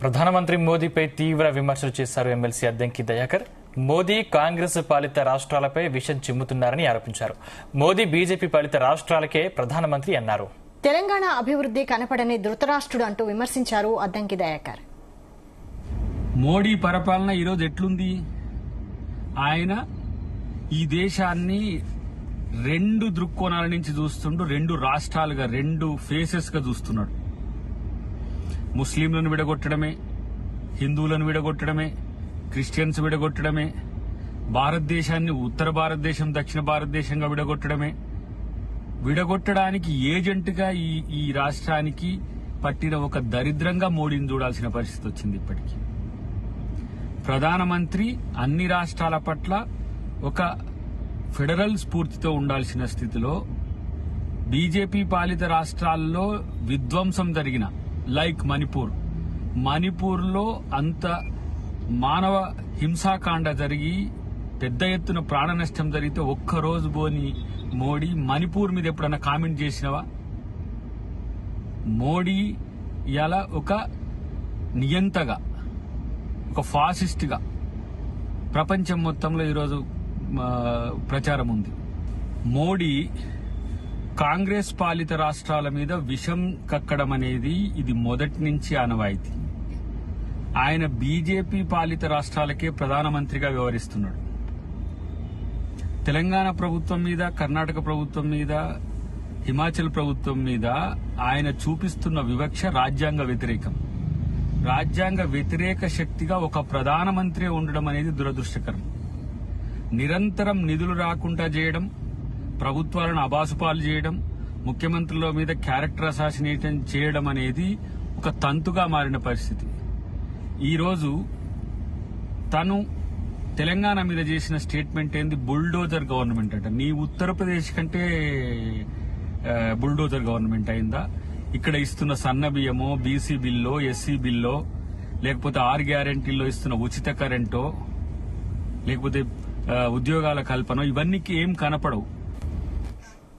ప్రధానమంత్రి మోదీపై తీవ్ర విమర్శలు చేశారు ఎమ్మెల్సీ అద్దంకి దయాకర్. మోదీ కాంగ్రెస్ పాలిత రాష్ట్రాలపై విషం చిమ్ముతున్నారని ఆరోపించారు. మోదీ బీజేపీ పాలిత రాష్ట్రాలకే ప్రధానమంత్రి అన్నారు. తెలంగాణ అభివృద్ధి కనపడని ధృతరాష్ట్రుడు అంటూ విమర్శించారు అద్దంకి దయాకర్. మోడీ పరిపాలన ఈరోజు ఎట్లుంది? ఆయన ఈ దేశాన్ని రెండు దృక్కోణాల నుంచి చూస్తుంటూ రెండు రాష్ట్రాలుగా, రెండు ఫేసెస్ గా చూస్తున్నాడు. ముస్లింలను విడగొట్టడమే, హిందువులను విడగొట్టడమే, క్రిస్టియన్స్ విడగొట్టడమే, భారతదేశాన్ని ఉత్తర భారతదేశం దక్షిణ భారతదేశంగా విడగొట్టడానికి ఏజెంట్గా ఈ రాష్ట్రానికి పట్టిన ఒక దరిద్రంగా మోడీని చూడాల్సిన పరిస్థితి వచ్చింది. ఇప్పటికీ ప్రధానమంత్రి అన్ని రాష్ట్రాల పట్ల ఒక ఫెడరల్ స్ఫూర్తితో ఉండాల్సిన స్థితిలో బీజేపీ పాలిత రాష్ట్రాల్లో విధ్వంసం జరిగిన, లైక్ మణిపూర్లో అంత మానవ హింసాకాండ జరిగి పెద్ద ఎత్తున ప్రాణ నష్టం జరిగితే ఒక్కరోజు పోని మోడీ మణిపూర్ మీద ఎప్పుడన్నా కామెంట్ చేసినవా? మోడీ ఇలా ఒక నియంతగా, ఒక ఫాసిస్ట్ గా ప్రపంచం మొత్తంలో ఈరోజు ప్రచారం ఉంది. మోడీ కాంగ్రెస్ పాలిత రాష్ట్రాల మీద విషం కక్కడం అనేది ఇది మొదటి నుంచి ఆనవాయితీ. ఆయన బీజేపీ పాలిత రాష్ట్రాలకే ప్రధానమంత్రిగా వ్యవహరిస్తున్నాడు. తెలంగాణ ప్రభుత్వం మీద, కర్ణాటక ప్రభుత్వం మీద, హిమాచల్ ప్రభుత్వం మీద ఆయన చూపిస్తున్న వివక్ష రాజ్యాంగ వ్యతిరేకం. రాజ్యాంగ వ్యతిరేక శక్తిగా ఒక ప్రధానమంత్రి ఉండడం అనేది దురదృష్టకరం. నిరంతరం నిధులు రాకుండా చేయడం, ప్రభుత్వాలను అబాసుపాలు చేయడం, ముఖ్యమంత్రుల మీద క్యారెక్టర్ అసాసినేషన్ చేయడం అనేది ఒక తంతుగా మారిన పరిస్థితి. ఈరోజు తను తెలంగాణ మీద చేసిన స్టేట్మెంట్ ఏంది? బుల్డోజర్ గవర్నమెంట్ అంట. నీ ఉత్తరప్రదేశ్ కంటే బుల్డోజర్ గవర్నమెంట్ అయిందా? ఇక్కడ ఇస్తున్న సన్న బియ్యమో, బీసీ బిల్లో, ఎస్సీ బిల్లో, లేకపోతే 6 గ్యారెంటీల్లో ఇస్తున్న ఉచిత కరెంటో, లేకపోతే ఉద్యోగాల కల్పన, ఇవన్నీ ఏం కనపడవు.